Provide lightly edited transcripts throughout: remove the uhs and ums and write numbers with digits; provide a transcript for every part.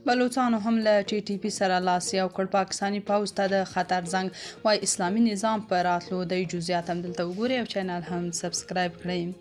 بلوڅانو هم له ټي ټي پي سره لاس یو کړ. پاکستاني پوځ ته د خطر زنګ وای. اسلامي نظام په راتلو دی. جزئیات هم دلته وګورئ او چینل هم سبسکرایب کړئ.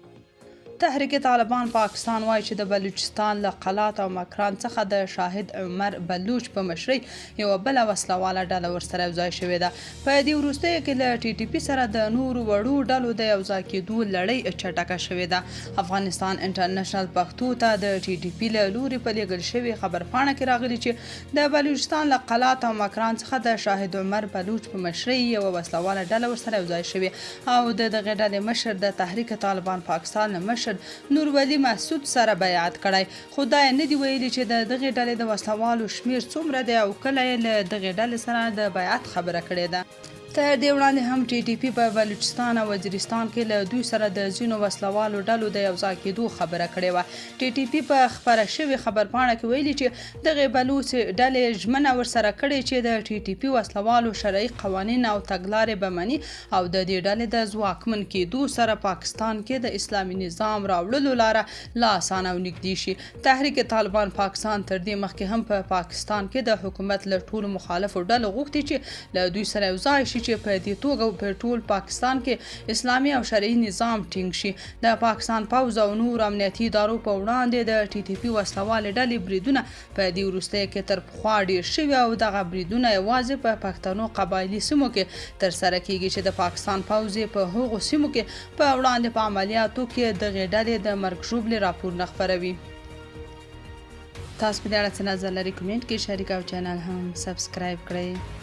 تحریک طالبان پاکستان وایي چې د بلوچستان له قلات او مکران څخه د شاهد عمر بلوچ په مشرۍ یوه بله وسله ډله ورسره یوځای شوې ده. په دې وروستیو کې له ټي ټي پي سره د نورو وړو ډلو د یوځای کېدو لړۍ چټکه شوې ده. افغانستان انټرنیشنل پښتو ته د ټي ټي پي له لوري په لیږل شوې خبرپاڼه کې راغلي چې د بلوچستان له قلات او مکران څخه د شاهد عمر بلوچ په مشرۍ یوه وسله ډله ورسره یوځای شوې او د دغې ډلې مشر د تحریک طالبان پاکستان له مشر نورولي مسعود سره بیعت کړی. خو دا یې نه دي ویلي چې د دغې ډلې د وسلوالو شمیر څومره دی او کله یې له دغې ډلې سره د بیعت خبره کړې ده. تر دې وړاندې هم ټي ټي پي په بلوچستان او وزیرستان کې له دوی سره د ځینو وسلوالو ډلو د یوځای کېدو خبره کړې وه. ټي ټي پي په خپره شوې خبرپاڼه کې ویلي چې دغې بلوچ ډلې ژمنه ورسره کړې چې د ټي ټي پي وسلوالو شرعي قوانین او تګلارې به مني او د دې ډلې د ځواکمن کېدو سره پاکستان کې د اسلامي نظام راوړلو لاره لا اسانه او نږدې شي. تحریک طالبان پاکستان تر دې مخکې هم په پاکستان کې د حکومت له ټولو مخالفو ډلو غوښتي چې له دوی سره یوځای شي چې په دې توګه په ټول پاکستان کې اسلامي او شرعي نظام ټینګ شي. د پاکستان پوځ او نور امنیتي ادارو په وړاندې د ټي ټي پي وسلوالې ډلې بریدونه په دې وروستیو کې تر پخوا ډېر شوي او دغه بریدونه یوازې په پښتنو قبایلي سیمو کې ترسره کیږي چې د پاکستان پوځ په هغو سیمو کې په وړاندې په عملیاتو کې دغې ډلې د مرګ ژوبلې راپورونه خپروي. تاسو په دې اړه څه نظر لرئ؟ کمنټ کې شریک او چینل هم سبسکرایب کړئ.